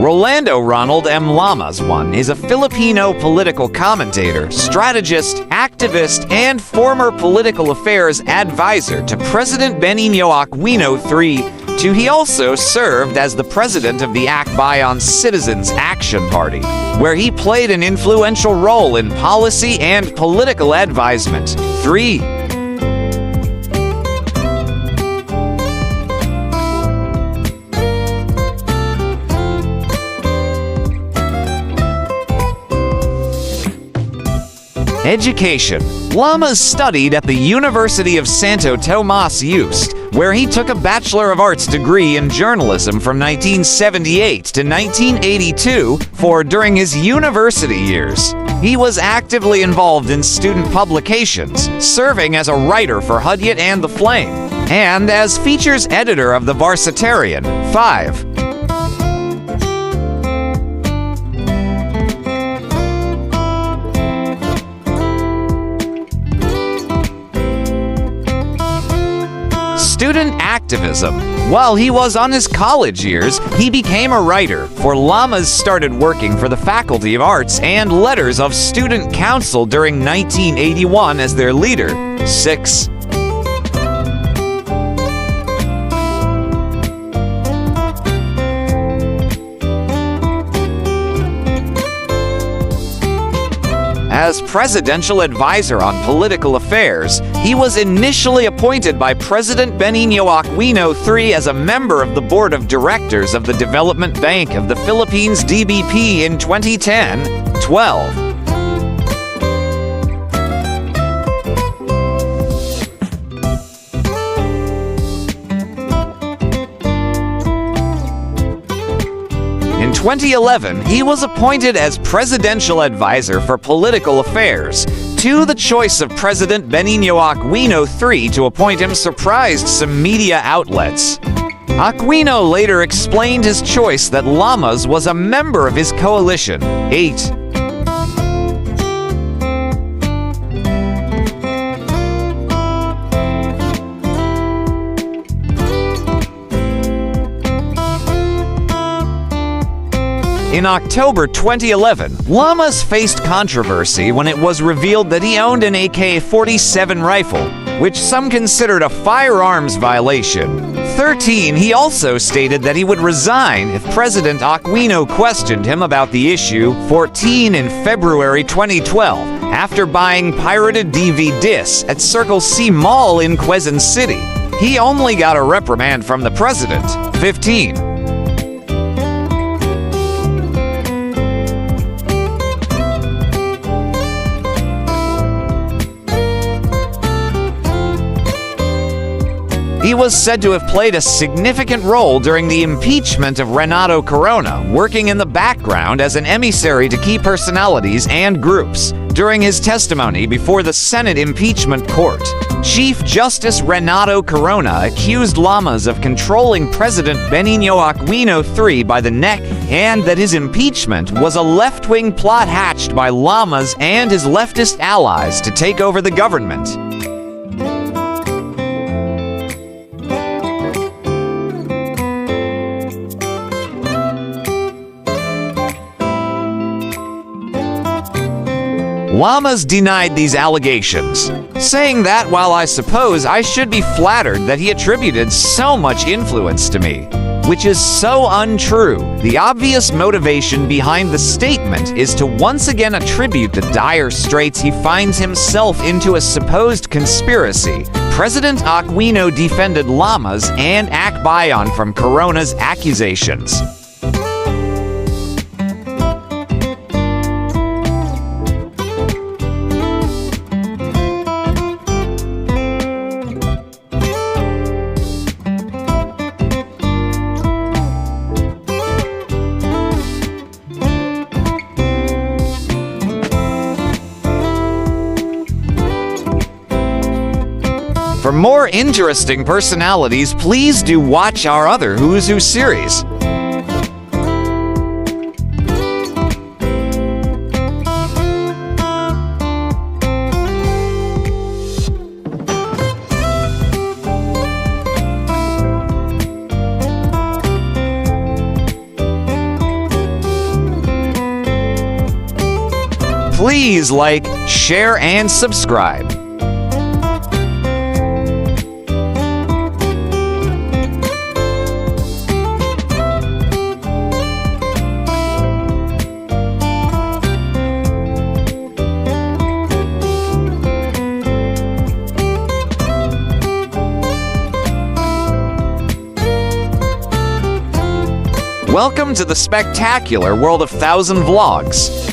Rolando Ronald M. Llamas I is a Filipino political commentator, strategist, activist, and former political affairs advisor to President Benigno Aquino III. He also served as the president of the Akbayan Citizens Action Party, where he played an influential role in policy and political advisement. 3. Education. Llamas studied at the University of Santo Tomas Este, where he took a Bachelor of Arts degree in journalism from 1978 to 1982 during his university years. He was actively involved in student publications, serving as a writer for Hudyat and The Flame, and as features editor of the Varsitarian. 5. Student activism. While he was on his college years, he became a writer, for Llamas started working for the Faculty of Arts and Letters of Student Council during 1981 as their leader. 6. As presidential advisor on political affairs, he was initially appointed by President Benigno Aquino III as a member of the board of directors of the Development Bank of the Philippines DBP in 2010. 12. In 2011, he was appointed as Presidential Advisor for Political Affairs. The choice of President Benigno Aquino III to appoint him surprised some media outlets. Aquino later explained his choice that Llamas was a member of his coalition. 8. In October 2011, Llamas faced controversy when it was revealed that he owned an AK-47 rifle, which some considered a firearms violation. 13. He also stated that he would resign if President Aquino questioned him about the issue. 14. In February 2012, after buying pirated DVDs at Circle C Mall in Quezon City, he only got a reprimand from the president. 15. He was said to have played a significant role during the impeachment of Renato Corona, working in the background as an emissary to key personalities and groups. During his testimony before the Senate Impeachment Court, Chief Justice Renato Corona accused Llamas of controlling President Benigno Aquino III by the neck and that his impeachment was a left-wing plot hatched by Llamas and his leftist allies to take over the government. Llamas denied these allegations, saying that while I suppose I should be flattered that he attributed so much influence to me, which is so untrue, the obvious motivation behind the statement is to once again attribute the dire straits he finds himself into a supposed conspiracy. President Aquino defended Llamas and Akbayan from Corona's accusations. For more interesting personalities, please do watch our other Who's Who series. please like, share, and subscribe. Welcome to the spectacular world of 1,000 vlogs.